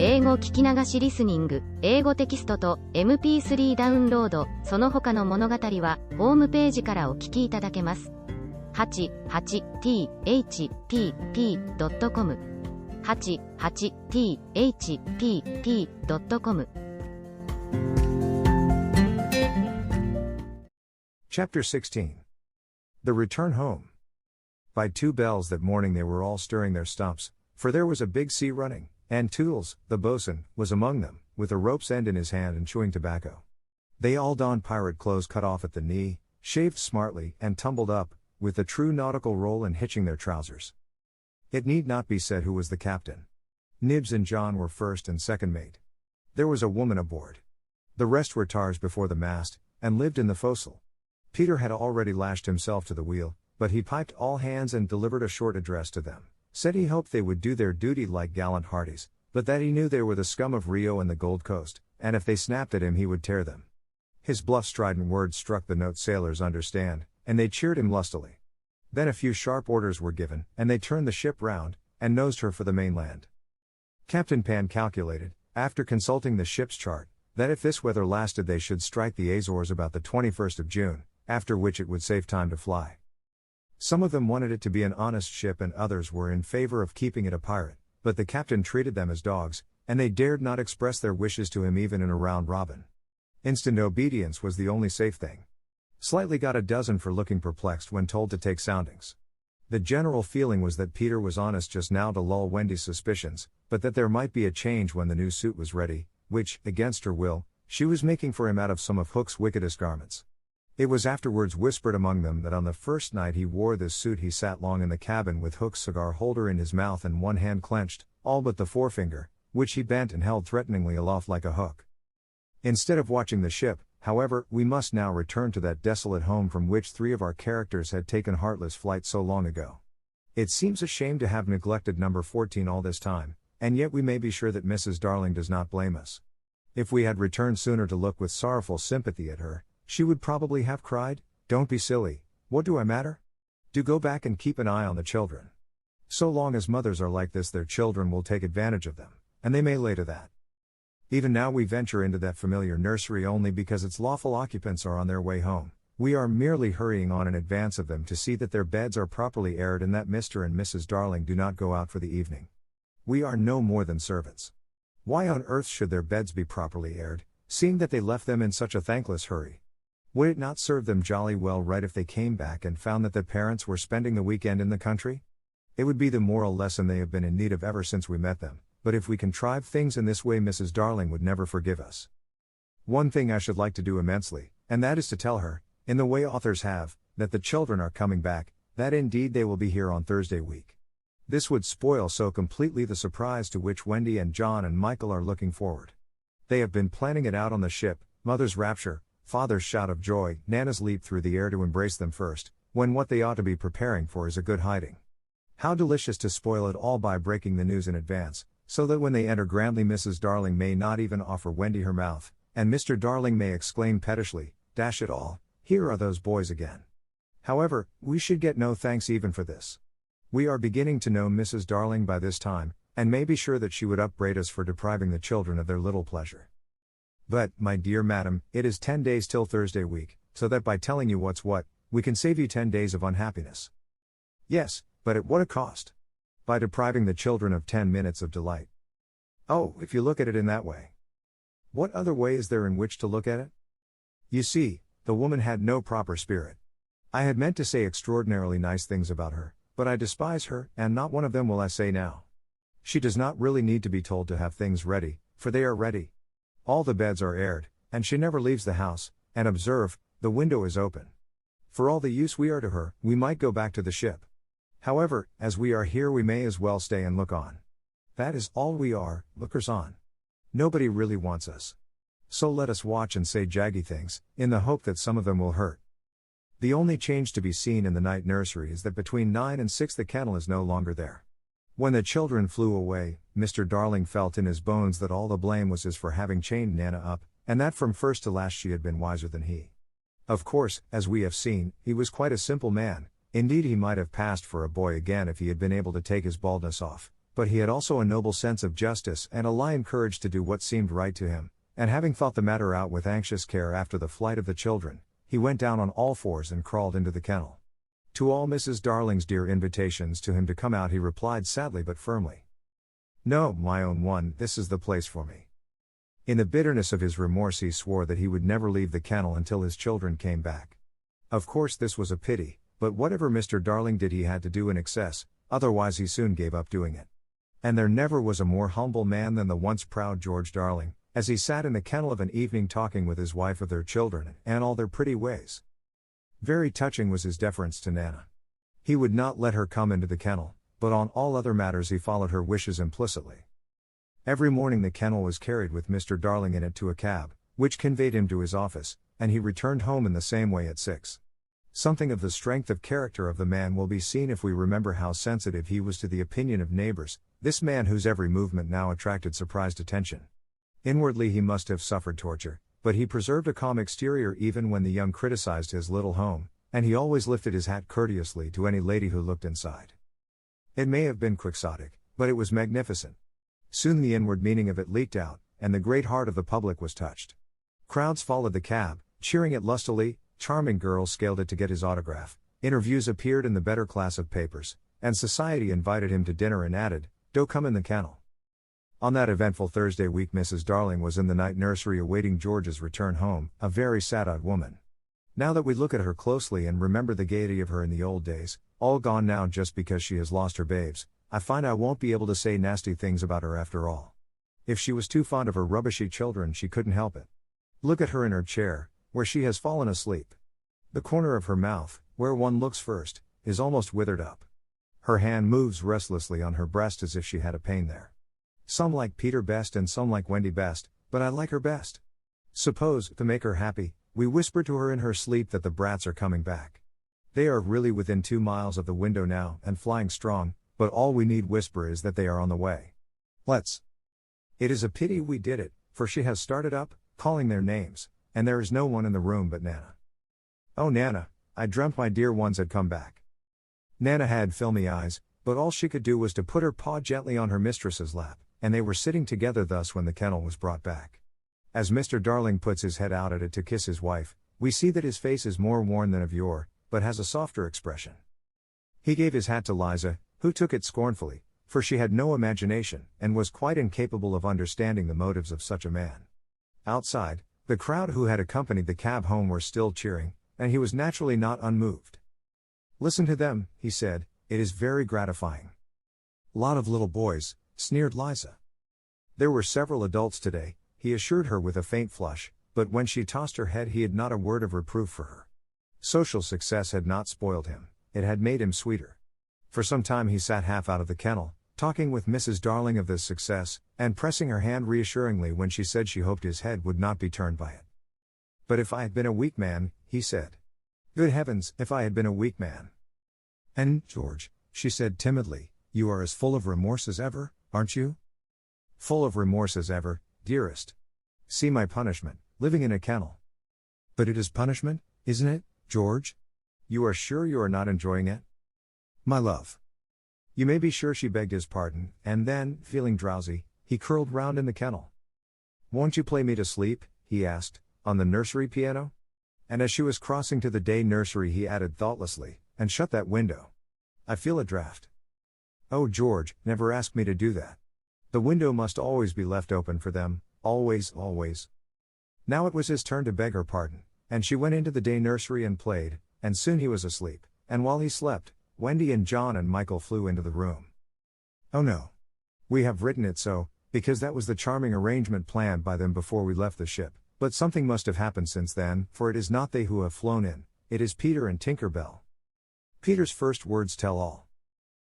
英語聞き流しリスニング、英語テキストと MP3 ダウンロード、その他の物語は、ホームページからお聞きいただけます。88thpp.com 88thpp.com Chapter 16. The Return Home. By 2 bells that morning they were all stirring their stumps, for there was a big sea running, and Toodles, the boatswain, was among them, with a rope's end in his hand and chewing tobacco. They all donned pirate clothes cut off at the knee, shaved smartly, and tumbled up, with the true nautical roll in hitching their trousers. It need not be said who was the captain. Nibs and John were first and second mate. There was a woman aboard. The rest were tars before the mast, and lived in the forecastle. Peter had already lashed himself to the wheel, but he piped all hands and delivered a short address to them, said he hoped they would do their duty like gallant hearties, but that he knew they were the scum of Rio and the Gold Coast, and if they snapped at him he would tear them. His bluff strident words struck the note sailors understand, and they cheered him lustily. Then a few sharp orders were given, and they turned the ship round, and nosed her for the mainland. Captain Pan calculated, after consulting the ship's chart, that if this weather lasted they should strike the Azores about the 21st of June, after which it would save time to fly. Some of them wanted it to be an honest ship and others were in favor of keeping it a pirate, but the captain treated them as dogs, and they dared not express their wishes to him even in a round robin. Instant obedience was the only safe thing. Slightly got a dozen for looking perplexed when told to take soundings. The general feeling was that Peter was honest just now to lull Wendy's suspicions, but that there might be a change when the new suit was ready, which, against her will, she was making for him out of some of Hook's wickedest garments. It was afterwards whispered among them that on the first night he wore this suit he sat long in the cabin with Hook's cigar holder in his mouth and one hand clenched, all but the forefinger, which he bent and held threateningly aloft like a hook. Instead of watching the ship, however, we must now return to that desolate home from which 3 of our characters had taken heartless flight so long ago. It seems a shame to have neglected number 14 all this time, and yet we may be sure that Mrs. Darling does not blame us. If we had returned sooner to look with sorrowful sympathy at her, she would probably have cried, "Don't be silly, what do I matter? Do go back and keep an eye on the children. So long as mothers are like this their children will take advantage of them, and they may lay to that." Even now we venture into that familiar nursery only because its lawful occupants are on their way home. We are merely hurrying on in advance of them to see that their beds are properly aired and that Mr. and Mrs. Darling do not go out for the evening. We are no more than servants. Why on earth should their beds be properly aired, seeing that they left them in such a thankless hurry? Would it not serve them jolly well right if they came back and found that their parents were spending the weekend in the country? It would be the moral lesson they have been in need of ever since we met them, but if we contrive things in this way Mrs. Darling would never forgive us. One thing I should like to do immensely, and that is to tell her, in the way authors have, that the children are coming back, that indeed they will be here on Thursday week. This would spoil so completely the surprise to which Wendy and John and Michael are looking forward. They have been planning it out on the ship, mother's rapture, father's shout of joy, Nana's leap through the air to embrace them first, when what they ought to be preparing for is a good hiding. How delicious to spoil it all by breaking the news in advance, so that when they enter grandly Mrs. Darling may not even offer Wendy her mouth, and Mr. Darling may exclaim pettishly, "Dash it all, here are those boys again." However, we should get no thanks even for this. We are beginning to know Mrs. Darling by this time, and may be sure that she would upbraid us for depriving the children of their little pleasure. But, my dear madam, it is 10 days till Thursday week, so that by telling you what's what, we can save you 10 days of unhappiness. Yes, but at what a cost? By depriving the children of 10 minutes of delight. Oh, if you look at it in that way. What other way is there in which to look at it? You see, the woman had no proper spirit. I had meant to say extraordinarily nice things about her, but I despise her, and not one of them will I say now. She does not really need to be told to have things ready, for they are ready. All the beds are aired, and she never leaves the house, and observe, the window is open. For all the use we are to her, we might go back to the ship. However, as we are here we may as well stay and look on. That is all we are, lookers on. Nobody really wants us. So let us watch and say jaggy things, in the hope that some of them will hurt. The only change to be seen in the night nursery is that between 9 and 6 the kennel is no longer there. When the children flew away, Mr. Darling felt in his bones that all the blame was his for having chained Nana up, and that from first to last she had been wiser than he. Of course, as we have seen, he was quite a simple man, indeed he might have passed for a boy again if he had been able to take his baldness off, but he had also a noble sense of justice and a lion courage to do what seemed right to him, and having thought the matter out with anxious care after the flight of the children, he went down on all fours and crawled into the kennel. To all Mrs. Darling's dear invitations to him to come out he replied sadly but firmly, "No, my own one, this is the place for me." In the bitterness of his remorse he swore that he would never leave the kennel until his children came back. Of course this was a pity, but whatever Mr. Darling did he had to do in excess, otherwise he soon gave up doing it. And there never was a more humble man than the once proud George Darling, as he sat in the kennel of an evening talking with his wife of their children and all their pretty ways. Very touching was his deference to Nana. He would not let her come into the kennel, but on all other matters he followed her wishes implicitly. Every morning the kennel was carried with Mr. Darling in it to a cab, which conveyed him to his office, and he returned home in the same way at 6. Something of the strength of character of the man will be seen if we remember how sensitive he was to the opinion of neighbors, this man whose every movement now attracted surprised attention. Inwardly he must have suffered torture, but he preserved a calm exterior even when the young criticized his little home, and he always lifted his hat courteously to any lady who looked inside. It may have been quixotic, but it was magnificent. Soon the inward meaning of it leaked out, and the great heart of the public was touched. Crowds followed the cab, cheering it lustily, charming girls scaled it to get his autograph, interviews appeared in the better class of papers, and society invited him to dinner and added, "Do come in the kennel." On that eventful Thursday week Mrs. Darling was in the night nursery awaiting George's return home, a very sad-eyed woman. Now that we look at her closely and remember the gaiety of her in the old days, all gone now just because she has lost her babes, I find I won't be able to say nasty things about her after all. If she was too fond of her rubbishy children she couldn't help it. Look at her in her chair, where she has fallen asleep. The corner of her mouth, where one looks first, is almost withered up. Her hand moves restlessly on her breast as if she had a pain there. Some like Peter best and some like Wendy best, but I like her best. Suppose, to make her happy, we whisper to her in her sleep that the brats are coming back. They are really within 2 miles of the window now and flying strong, but all we need whisper is that they are on the way. Let's. It is a pity we did it, for she has started up, calling their names, and there is no one in the room but Nana. Oh Nana, I dreamt my dear ones had come back. Nana had filmy eyes, but all she could do was to put her paw gently on her mistress's lap, and they were sitting together thus when the kennel was brought back. As Mr. Darling puts his head out at it to kiss his wife, we see that his face is more worn than of yore, but has a softer expression. He gave his hat to Liza, who took it scornfully, for she had no imagination, and was quite incapable of understanding the motives of such a man. Outside, the crowd who had accompanied the cab home were still cheering, and he was naturally not unmoved. "Listen to them," he said, "it is very gratifying." "Lot of little boys," sneered Liza. There were several adults today, he assured her with a faint flush, but when she tossed her head he had not a word of reproof for her. Social success had not spoiled him, it had made him sweeter. For some time he sat half out of the kennel, talking with Mrs. Darling of this success, and pressing her hand reassuringly when she said she hoped his head would not be turned by it. "But if I had been a weak man," he said. "Good heavens, if I had been a weak man." "And, George," she said timidly, "you are as full of remorse as ever, aren't you?" "Full of remorse as ever, dearest. See my punishment, living in a kennel." "But it is punishment, isn't it, George? You are sure you are not enjoying it?" "My love." You may be sure she begged his pardon, and then, feeling drowsy, he curled round in the kennel. "Won't you play me to sleep?" he asked, "on the nursery piano?" And as she was crossing to the day nursery he added thoughtlessly, "And shut that window. I feel a draught." "Oh George, never ask me to do that. The window must always be left open for them, always, always." Now it was his turn to beg her pardon, and she went into the day nursery and played, and soon he was asleep, and while he slept, Wendy and John and Michael flew into the room. "Oh no. We have written it so, because that was the charming arrangement planned by them before we left the ship, but something must have happened since then, for it is not they who have flown in, it is Peter and Tinker Bell." Peter's first words tell all.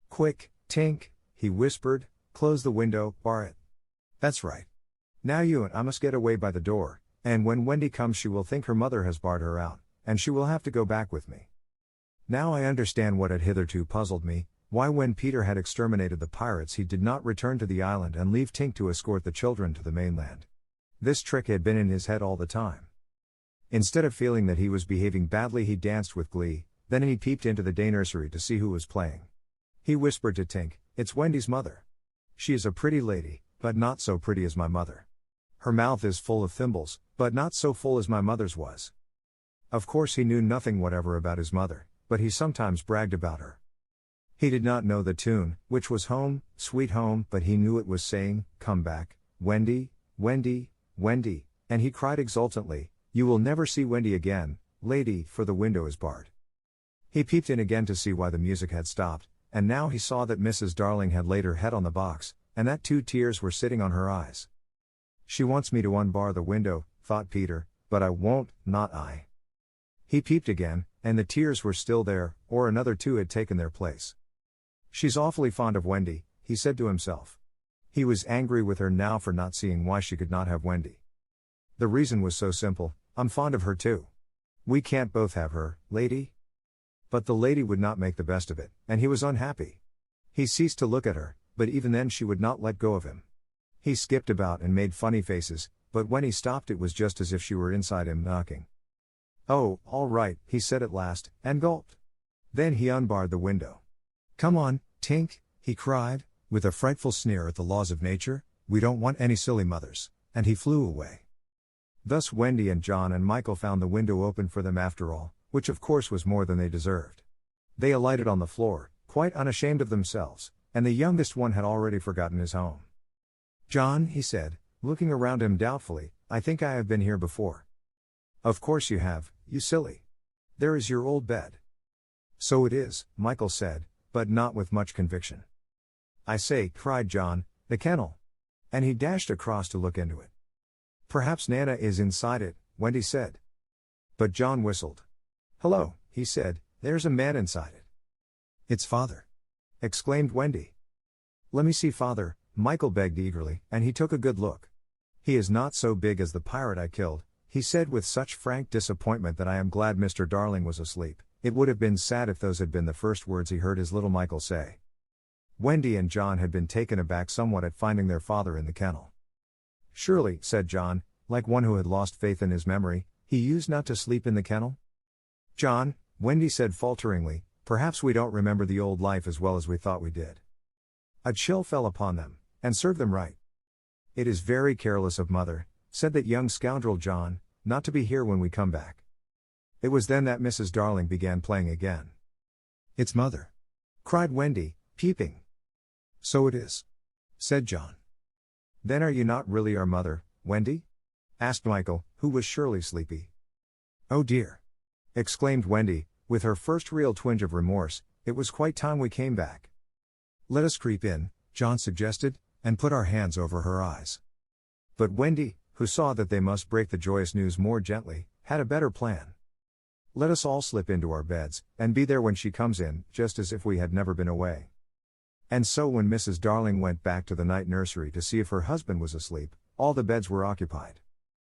"Quick, Tink," he whispered, "close the window, bar it. That's right. Now you and I must get away by the door, and when Wendy comes she will think her mother has barred her out, and she will have to go back with me." Now I understand what had hitherto puzzled me, why when Peter had exterminated the pirates he did not return to the island and leave Tink to escort the children to the mainland. This trick had been in his head all the time. Instead of feeling that he was behaving badly he danced with glee, then he peeped into the day nursery to see who was playing. He whispered to Tink, "It's Wendy's mother." She is a pretty lady, but not so pretty as my mother. Her mouth is full of thimbles, but not so full as my mother's was. Of course he knew nothing whatever about his mother, but he sometimes bragged about her. He did not know the tune, which was Home, Sweet Home, but he knew it was saying, "Come back, Wendy, Wendy, Wendy," and he cried exultantly, "You will never see Wendy again, lady, for the window is barred." He peeped in again to see why the music had stopped, and now he saw that Mrs. Darling had laid her head on the box, and that 2 tears were sitting on her eyes. "She wants me to unbar the window," thought Peter, "but I won't, not I." He peeped again, and the tears were still there, or another 2 had taken their place. "She's awfully fond of Wendy," he said to himself. He was angry with her now for not seeing why she could not have Wendy. The reason was so simple: "I'm fond of her too. We can't both have her, lady." But the lady would not make the best of it, and he was unhappy. He ceased to look at her, but even then she would not let go of him. He skipped about and made funny faces, but when he stopped it was just as if she were inside him knocking. "Oh, all right," he said at last, and gulped. Then he unbarred the window. "Come on, Tink," he cried, with a frightful sneer at the laws of nature, "we don't want any silly mothers," and he flew away. Thus Wendy and John and Michael found the window open for them after all, which of course was more than they deserved. They alighted on the floor, quite unashamed of themselves, and the youngest one had already forgotten his home. "John," he said, looking around him doubtfully, "I think I have been here before." "Of course you have, you silly. There is your old bed." "So it is," Michael said, but not with much conviction. "I say," cried John, "the kennel." And he dashed across to look into it. "Perhaps Nana is inside it," Wendy said. But John whistled. "Hello," he said, "there's a man inside it." "It's Father," exclaimed Wendy. "Let me see Father," Michael begged eagerly, and he took a good look. "He is not so big as the pirate I killed," he said with such frank disappointment that I am glad Mr. Darling was asleep. It would have been sad if those had been the first words he heard his little Michael say. Wendy and John had been taken aback somewhat at finding their father in the kennel. "Surely," said John, like one who had lost faith in his memory, "he used not to sleep in the kennel?" "John," Wendy said falteringly, "perhaps we don't remember the old life as well as we thought we did." A chill fell upon them, and served them right. "It is very careless of Mother," said that young scoundrel John, "not to be here when we come back." It was then that Mrs. Darling began playing again. "It's Mother!" cried Wendy, peeping. "So it is," said John. "Then are you not really our mother, Wendy?" asked Michael, who was surely sleepy. "Oh dear!" exclaimed Wendy, with her first real twinge of remorse, "it was quite time we came back." "Let us creep in," John suggested, "and put our hands over her eyes." But Wendy, who saw that they must break the joyous news more gently, had a better plan. "Let us all slip into our beds, and be there when she comes in, just as if we had never been away." And so when Mrs. Darling went back to the night nursery to see if her husband was asleep, all the beds were occupied.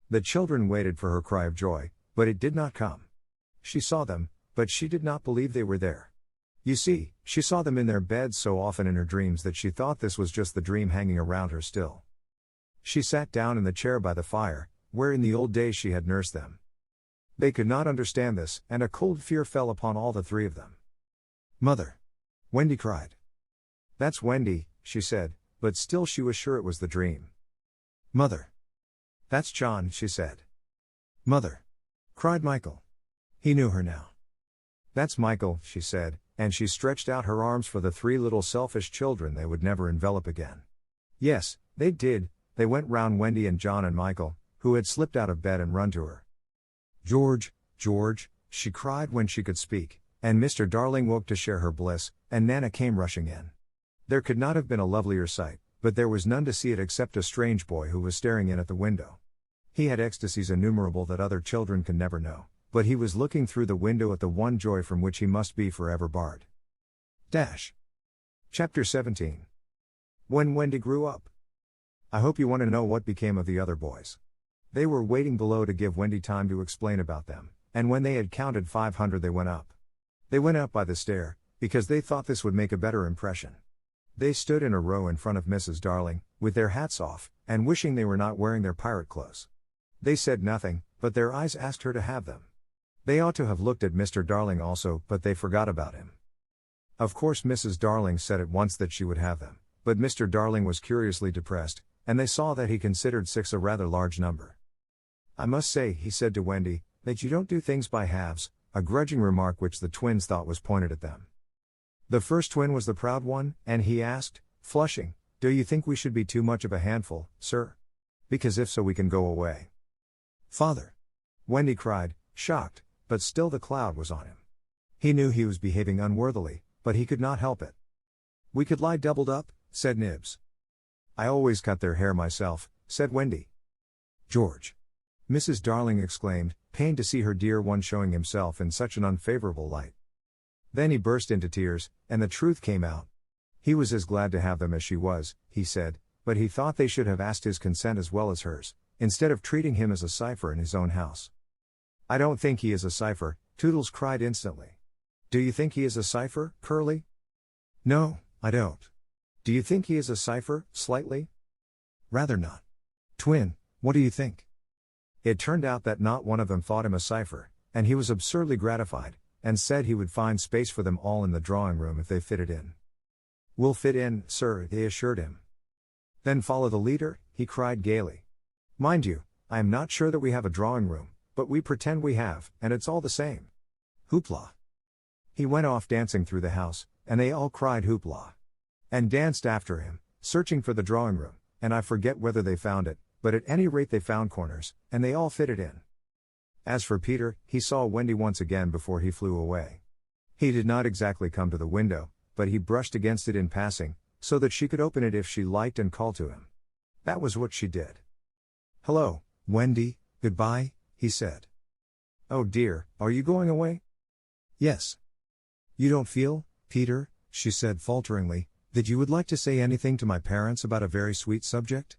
The children waited for her cry of joy, but it did not come. She saw them, but she did not believe they were there. You see, she saw them in their beds so often in her dreams that she thought this was just the dream hanging around her still. She sat down in the chair by the fire, where in the old days she had nursed them. They could not understand this, and a cold fear fell upon all the 3 of them. "Mother!" Wendy cried. "That's Wendy," she said, but still she was sure it was the dream. "Mother!" "That's John," she said. "Mother!" cried Michael. He knew her now. "That's Michael," she said, and she stretched out her arms for the 3 little selfish children they would never envelop again. Yes, they did. They went round Wendy and John and Michael, who had slipped out of bed and run to her. "George, George," she cried when she could speak, and Mr. Darling woke to share her bliss, and Nana came rushing in. There could not have been a lovelier sight, but there was none to see it except a strange boy who was staring in at the window. He had ecstasies innumerable that other children can never know, but he was looking through the window at the one joy from which he must be forever barred. Chapter 17. When Wendy grew up. I hope you want to know what became of the other boys. They were waiting below to give Wendy time to explain about them, and when they had counted 500 they went up. They went up by the stair, because they thought this would make a better impression. They stood in a row in front of Mrs. Darling, with their hats off, and wishing they were not wearing their pirate clothes. They said nothing, but their eyes asked her to have them. They ought to have looked at Mr. Darling also, but they forgot about him. Of course Mrs. Darling said at once that she would have them, but Mr. Darling was curiously depressed, and they saw that he considered 6 a rather large number. "I must say," he said to Wendy, "that you don't do things by halves," a grudging remark which the twins thought was pointed at them. The first twin was the proud one, and he asked, flushing, "Do you think we should be too much of a handful, sir? Because if so we can go away." "Father!" Wendy cried, shocked, but still the cloud was on him. He knew he was behaving unworthily, but he could not help it. "We could lie doubled up," said Nibs. "I always cut their hair myself," said Wendy. "George!" Mrs. Darling exclaimed, pained to see her dear one showing himself in such an unfavorable light. Then he burst into tears, and the truth came out. He was as glad to have them as she was, he said, but he thought they should have asked his consent as well as hers, instead of treating him as a cipher in his own house. "I don't think he is a cipher," Toodles cried instantly. "Do you think he is a cipher, Curly?" "No, I don't." "Do you think he is a cipher, Slightly?" "Rather not." "Twin, what do you think?" It turned out that not one of them thought him a cipher, and he was absurdly gratified, and said he would find space for them all in the drawing room if they fitted in. "We'll fit in, sir," they assured him. "Then follow the leader," he cried gaily. "Mind you, I am not sure that we have a drawing room, but we pretend we have, and it's all the same. Hoopla!" He went off dancing through the house, and they all cried hoopla. And danced after him, searching for the drawing room, and I forget whether they found it, but at any rate they found corners, and they all fitted in. As for Peter, he saw Wendy once again before he flew away. He did not exactly come to the window, but he brushed against it in passing, so that she could open it if she liked and call to him. That was what she did. "Hello, Wendy, goodbye," he said. "Oh dear, are you going away?" "Yes." "You don't feel, Peter," she said falteringly, "that you would like to say anything to my parents about a very sweet subject?"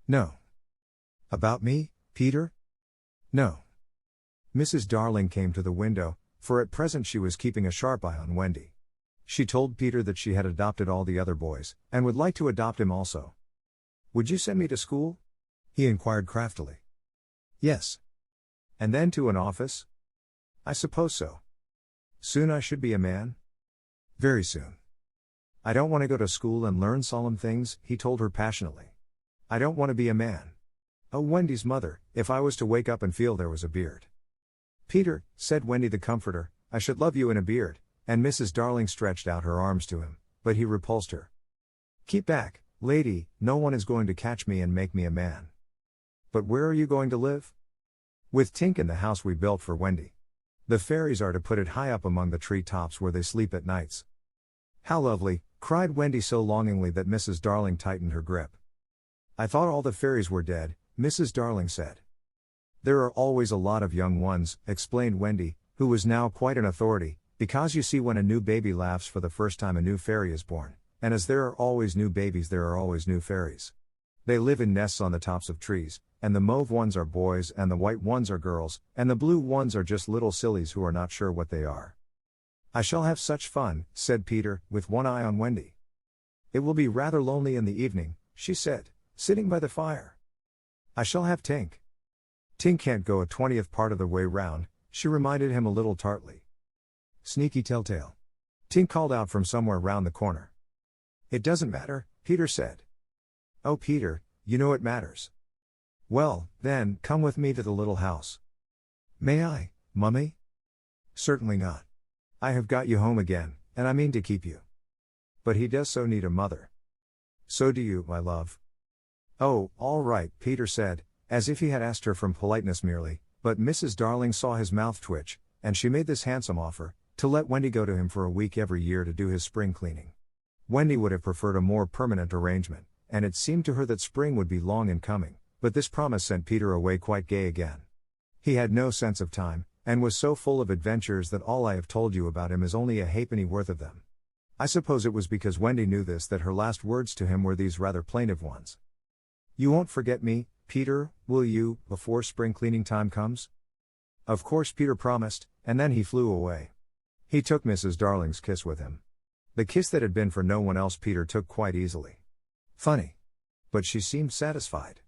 "No." "About me, Peter?" "No." Mrs. Darling came to the window, for at present she was keeping a sharp eye on Wendy. She told Peter that she had adopted all the other boys, and would like to adopt him also. "Would you send me to school?" he inquired craftily. "Yes." "And then to an office?" "I suppose so." "Soon I should be a man?" "Very soon." "I don't want to go to school and learn solemn things," he told her passionately. "I don't want to be a man. Oh, Wendy's mother, if I was to wake up and feel there was a beard." "Peter," said Wendy the comforter, "I should love you in a beard," and Mrs. Darling stretched out her arms to him, but he repulsed her. "Keep back, lady, no one is going to catch me and make me a man." "But where are you going to live?" "With Tink in the house we built for Wendy. The fairies are to put it high up among the tree tops where they sleep at nights." "How lovely," cried Wendy so longingly that Mrs. Darling tightened her grip. "I thought all the fairies were dead," Mrs. Darling said. "There are always a lot of young ones," explained Wendy, who was now quite an authority, "because you see when a new baby laughs for the first time a new fairy is born, and as there are always new babies there are always new fairies. They live in nests on the tops of trees, and the mauve ones are boys and the white ones are girls, and the blue ones are just little sillies who are not sure what they are." "I shall have such fun," said Peter, with one eye on Wendy. "It will be rather lonely in the evening," she said, sitting by the fire. "I shall have Tink." "Tink can't go a 20th part of the way round," she reminded him a little tartly. "Sneaky telltale," Tink called out from somewhere round the corner. "It doesn't matter," Peter said. "Oh Peter, you know it matters." "Well, then, come with me to the little house." "May I, Mummy?" "Certainly not. I have got you home again, and I mean to keep you." "But he does so need a mother." "So do you, my love." "Oh, all right," Peter said, as if he had asked her from politeness merely, but Mrs. Darling saw his mouth twitch, and she made this handsome offer, to let Wendy go to him for a week every year to do his spring cleaning. Wendy would have preferred a more permanent arrangement, and it seemed to her that spring would be long in coming, but this promise sent Peter away quite gay again. He had no sense of time, and was so full of adventures that all I have told you about him is only a halfpenny worth of them. I suppose it was because Wendy knew this that her last words to him were these rather plaintive ones. "You won't forget me, Peter, will you, before spring cleaning time comes?" Of course Peter promised, and then he flew away. He took Mrs. Darling's kiss with him. The kiss that had been for no one else Peter took quite easily. Funny. But she seemed satisfied.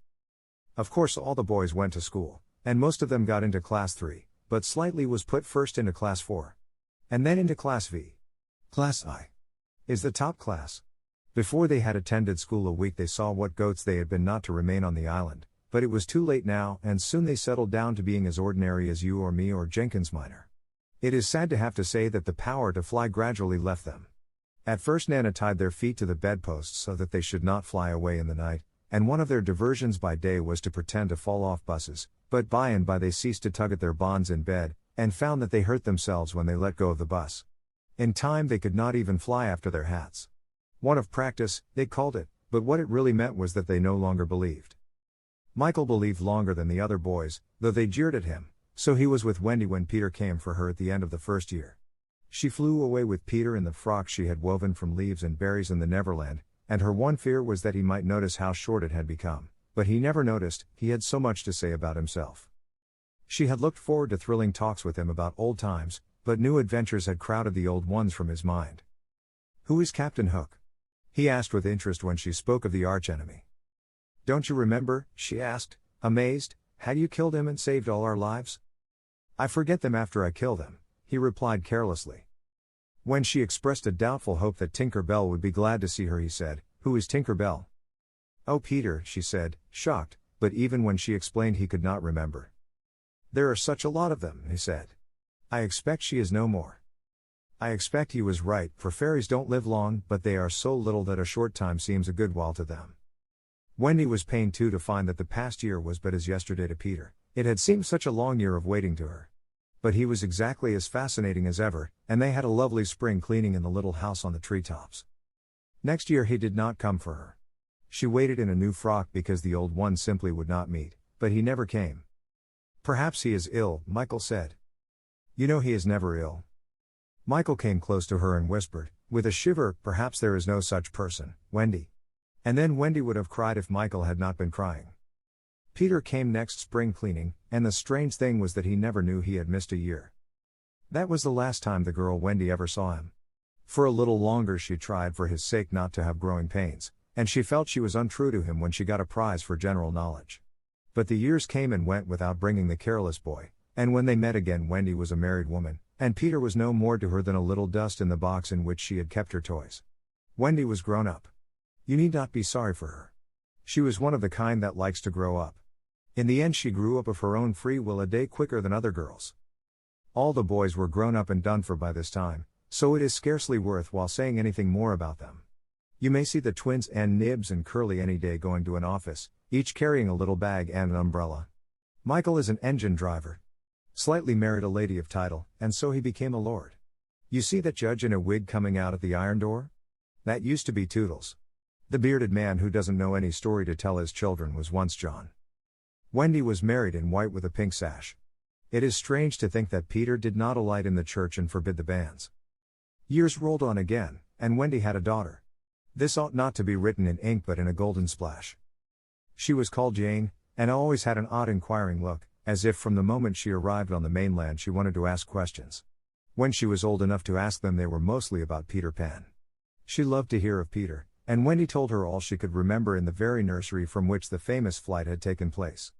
Of course all the boys went to school, and most of them got into class 3, but Slightly was put first into class 4. And then into class V. Class I is the top class. Before they had attended school a week, they saw what goats they had been not to remain on the island, but it was too late now, and soon they settled down to being as ordinary as you or me or Jenkins Minor. It is sad to have to say that the power to fly gradually left them. At first Nana tied their feet to the bedposts so that they should not fly away in the night, and one of their diversions by day was to pretend to fall off buses, but by and by they ceased to tug at their bonds in bed, and found that they hurt themselves when they let go of the bus. In time they could not even fly after their hats. Want of practice, they called it, but what it really meant was that they no longer believed. Michael believed longer than the other boys, though they jeered at him, so he was with Wendy when Peter came for her at the end of the first year. She flew away with Peter in the frock she had woven from leaves and berries in the Neverland, and her one fear was that he might notice how short it had become, but he never noticed, he had so much to say about himself. She had looked forward to thrilling talks with him about old times, but new adventures had crowded the old ones from his mind. "Who is Captain Hook?" he asked with interest when she spoke of the archenemy. "Don't you remember?" she asked, amazed. "Had you killed him and saved all our lives?" "I forget them after I kill them," he replied carelessly. When she expressed a doubtful hope that Tinker Bell would be glad to see her, he said, "Who is Tinker Bell?" "Oh, Peter," she said, shocked, but even when she explained he could not remember. "There are such a lot of them," he said. "I expect she is no more." I expect he was right, for fairies don't live long, but they are so little that a short time seems a good while to them. Wendy was pained too to find that the past year was but as yesterday to Peter. It had seemed such a long year of waiting to her. But he was exactly as fascinating as ever, and they had a lovely spring cleaning in the little house on the treetops. Next year he did not come for her. She waited in a new frock because the old one simply would not meet, but he never came. "Perhaps he is ill," Michael said. "You know he is never ill." Michael came close to her and whispered, with a shiver, "Perhaps there is no such person, Wendy." And then Wendy would have cried if Michael had not been crying. Peter came next spring cleaning, and the strange thing was that he never knew he had missed a year. That was the last time the girl Wendy ever saw him. For a little longer she tried for his sake not to have growing pains, and she felt she was untrue to him when she got a prize for general knowledge. But the years came and went without bringing the careless boy, and when they met again Wendy was a married woman, and Peter was no more to her than a little dust in the box in which she had kept her toys. Wendy was grown up. You need not be sorry for her. She was one of the kind that likes to grow up. In the end she grew up of her own free will a day quicker than other girls. All the boys were grown up and done for by this time, so it is scarcely worth while saying anything more about them. You may see the twins and Nibs and Curly any day going to an office, each carrying a little bag and an umbrella. Michael is an engine driver. Slightly married a lady of title, and so he became a lord. You see that judge in a wig coming out at the iron door? That used to be Toodles. The bearded man who doesn't know any story to tell his children was once John. Wendy was married in white with a pink sash. It is strange to think that Peter did not alight in the church and forbid the banns. Years rolled on again, and Wendy had a daughter. This ought not to be written in ink but in a golden splash. She was called Jane, and always had an odd inquiring look, as if from the moment she arrived on the mainland she wanted to ask questions. When she was old enough to ask them they were mostly about Peter Pan. She loved to hear of Peter, and Wendy told her all she could remember in the very nursery from which the famous flight had taken place.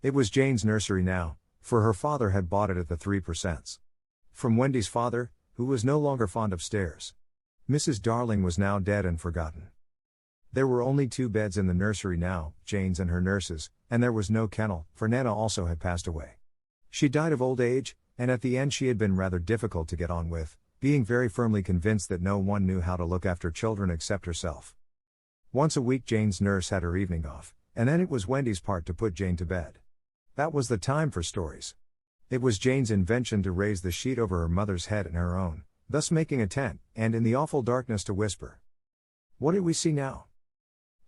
It was Jane's nursery now, for her father had bought it at the 3%. From Wendy's father, who was no longer fond of stairs. Mrs. Darling was now dead and forgotten. There were only 2 beds in the nursery now, Jane's and her nurse's, and there was no kennel, for Nana also had passed away. She died of old age, and at the end she had been rather difficult to get on with, being very firmly convinced that no one knew how to look after children except herself. Once a week Jane's nurse had her evening off, and then it was Wendy's part to put Jane to bed. That was the time for stories. It was Jane's invention to raise the sheet over her mother's head and her own, thus making a tent, and in the awful darkness to whisper. "What do we see now?"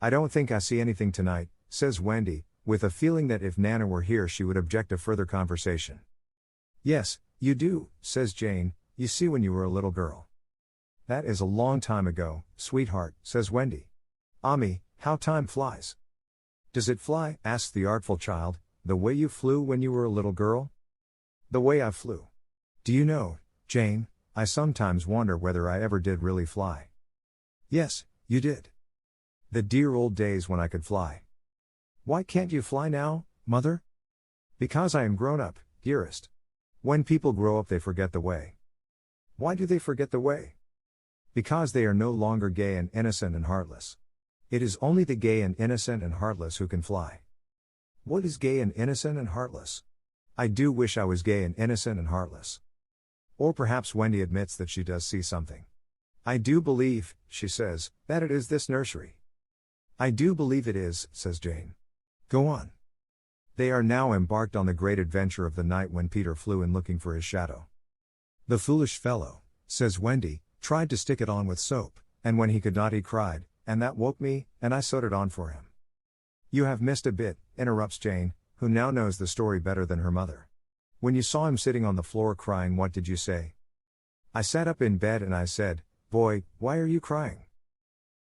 "I don't think I see anything tonight," says Wendy, with a feeling that if Nana were here she would object to further conversation. "Yes, you do," says Jane, "you see when you were a little girl." "That is a long time ago, sweetheart," says Wendy. "Ami, how time flies." "Does it fly?" asks the artful child, "the way you flew when you were a little girl?" "The way I flew. Do you know, Jane, I sometimes wonder whether I ever did really fly." "Yes, you did. The dear old days when I could fly." "Why can't you fly now, mother?" "Because I am grown up, dearest. When people grow up they forget the way." "Why do they forget the way?" Because they are no longer gay and innocent and heartless. It is only the gay and innocent and heartless who can fly. What is gay and innocent and heartless? I do wish I was gay and innocent and heartless. Or perhaps Wendy admits that she does see something. I do believe, she says, that it is this nursery. I do believe it is, says Jane. Go on. They are now embarked on the great adventure of the night when Peter flew in looking for his shadow. The foolish fellow, says Wendy, tried to stick it on with soap, and when he could not he cried, and that woke me, and I sewed it on for him. You have missed a bit, interrupts Jane, who now knows the story better than her mother. When you saw him sitting on the floor crying, what did you say? I sat up in bed and I said, Boy, why are you crying?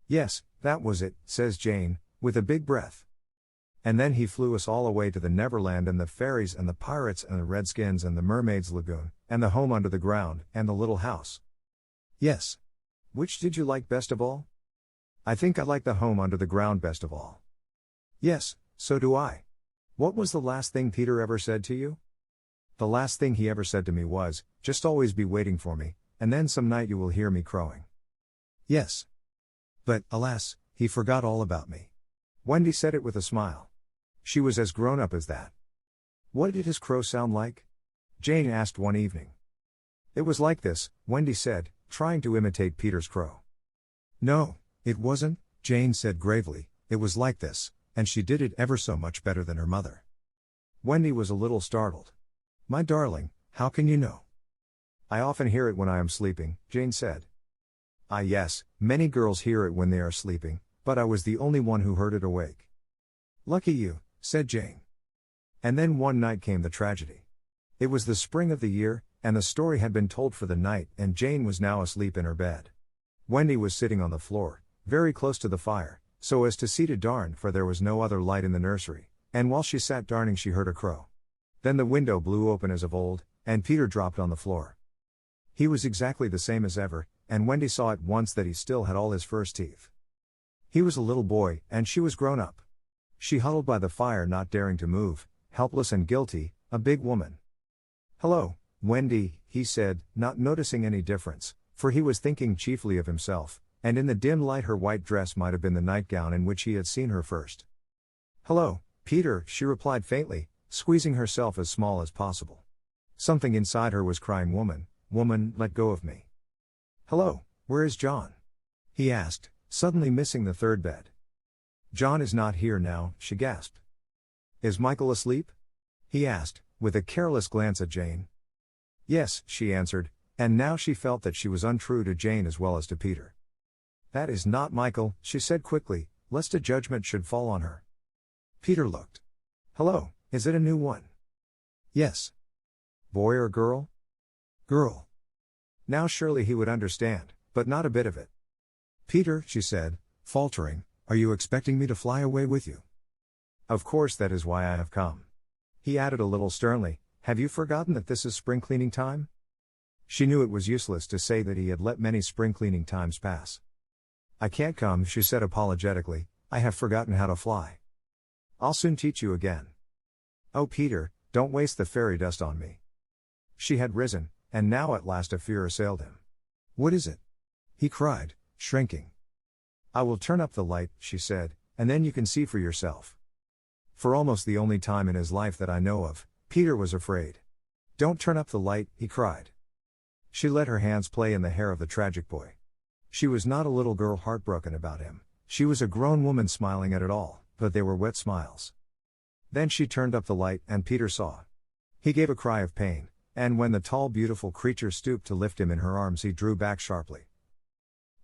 Yes, that was it, says Jane, with a big breath. And then he flew us all away to the Neverland and the fairies and the pirates and the redskins and the mermaid's lagoon, and the home under the ground, and the little house. Yes. Which did you like best of all? I think I like the home under the ground best of all. Yes, so do I. What was the last thing Peter ever said to you? The last thing he ever said to me was, just always be waiting for me, and then some night you will hear me crowing. Yes. But, alas, he forgot all about me. Wendy said it with a smile. She was as grown up as that. What did his crow sound like? Jane asked one evening. It was like this, Wendy said, trying to imitate Peter's crow. No, it wasn't, Jane said gravely, it was like this, and she did it ever so much better than her mother. Wendy was a little startled. My darling, how can you know? I often hear it when I am sleeping, Jane said. Ah yes, many girls hear it when they are sleeping, but I was the only one who heard it awake. Lucky you, said Jane. And then one night came the tragedy. It was the spring of the year, and the story had been told for the night, and Jane was now asleep in her bed. Wendy was sitting on the floor, very close to the fire, so as to see to darn, for there was no other light in the nursery, and while she sat darning she heard a crow. Then the window blew open as of old, and Peter dropped on the floor. He was exactly the same as ever, and Wendy saw at once that he still had all his first teeth. He was a little boy, and she was grown up. She huddled by the fire not daring to move, helpless and guilty, a big woman. Hello, Wendy, he said, not noticing any difference, for he was thinking chiefly of himself, and in the dim light her white dress might have been the nightgown in which he had seen her first. Hello, Peter, she replied faintly, squeezing herself as small as possible. Something inside her was crying, Woman, woman, let go of me. Hello, where is John? He asked, suddenly missing the third bed. John is not here now, she gasped. Is Michael asleep? He asked, with a careless glance at Jane. Yes, she answered, and now she felt that she was untrue to Jane as well as to Peter. That is not Michael, she said quickly, lest a judgment should fall on her. Peter looked. Hello, is it a new one? Yes. Boy or girl? Girl. Now surely he would understand, but not a bit of it. Peter, she said, faltering, are you expecting me to fly away with you? Of course that is why I have come. He added a little sternly, have you forgotten that this is spring cleaning time? She knew it was useless to say that he had let many spring cleaning times pass. I can't come, she said apologetically, I have forgotten how to fly. I'll soon teach you again. Oh Peter, don't waste the fairy dust on me. She had risen, and now at last a fear assailed him. What is it? He cried, shrinking. I will turn up the light, she said, and then you can see for yourself. For almost the only time in his life that I know of, Peter was afraid. Don't turn up the light, he cried. She let her hands play in the hair of the tragic boy. She was not a little girl heartbroken about him, she was a grown woman smiling at it all, but they were wet smiles. Then she turned up the light, and Peter saw. He gave a cry of pain, and when the tall beautiful creature stooped to lift him in her arms he drew back sharply.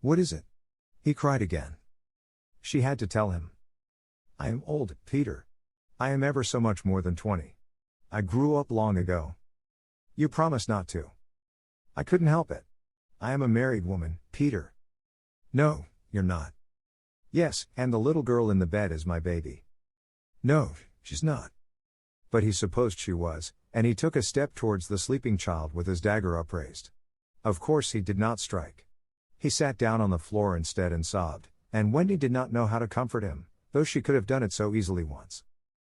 What is it? He cried again. She had to tell him. I am old, Peter. I am ever so much more than 20. I grew up long ago. You promised not to. I couldn't help it. I am a married woman, Peter. No, you're not. Yes, and the little girl in the bed is my baby. No, she's not. But he supposed she was, and he took a step towards the sleeping child with his dagger upraised. Of course he did not strike. He sat down on the floor instead and sobbed, and Wendy did not know how to comfort him, though she could have done it so easily once.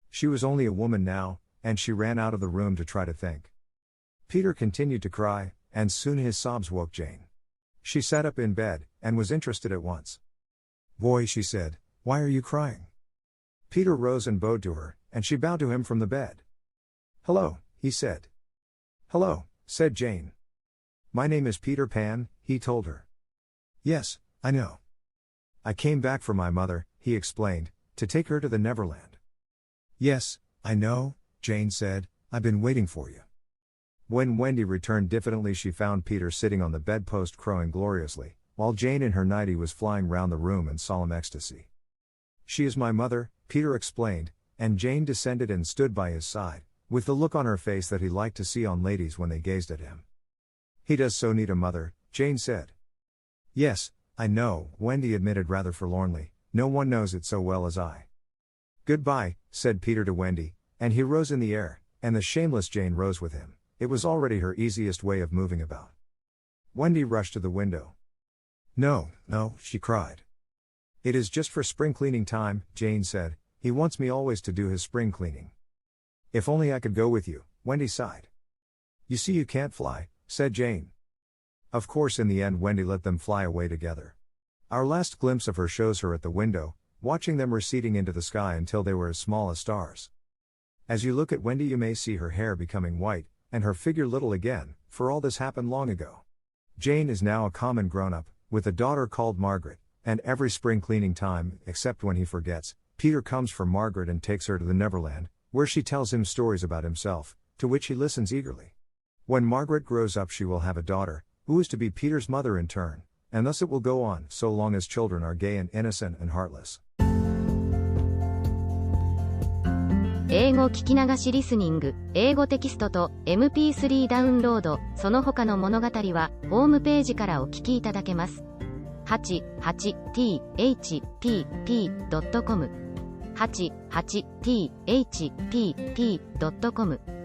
She was only a woman now, and she ran out of the room to try to think. Peter continued to cry, and soon his sobs woke Jane. She sat up in bed, and was interested at once. Boy, she said, why are you crying? Peter rose and bowed to her, and she bowed to him from the bed. Hello, he said. Hello, said Jane. My name is Peter Pan, he told her. Yes, I know. I came back for my mother, he explained, to take her to the Neverland. Yes, I know, Jane said, I've been waiting for you. When Wendy returned diffidently, she found Peter sitting on the bedpost crowing gloriously, while Jane in her nightie was flying round the room in solemn ecstasy. She is my mother, Peter explained, and Jane descended and stood by his side, with the look on her face that he liked to see on ladies when they gazed at him. He does so need a mother, Jane said. Yes, I know, Wendy admitted rather forlornly, no one knows it so well as I. Goodbye, said Peter to Wendy, and he rose in the air, and the shameless Jane rose with him. It was already her easiest way of moving about. Wendy rushed to the window. No, she cried. It is just for spring cleaning time, Jane said. He wants me always to do his spring cleaning. If only I could go with you, Wendy sighed. You see you can't fly, said Jane. Of course in the end Wendy let them fly away together. Our last glimpse of her shows her at the window, watching them receding into the sky until they were as small as stars. As you look at Wendy you may see her hair becoming white, and her figure little again, for all this happened long ago. Jane is now a common grown-up, with a daughter called Margaret, and every spring cleaning time, except when he forgets, Peter comes for Margaret and takes her to the Neverland, where she tells him stories about himself, to which he listens eagerly. When Margaret grows up she will have a daughter, who is to be Peter's mother in turn, and thus it will go on, so long as children are gay and innocent and heartless. 英語聞き流しリスニング、英語テキストと MP3 ダウンロード、その他の物語は、ホームページからお聞きいただけます。88thpp.com 88thpp.com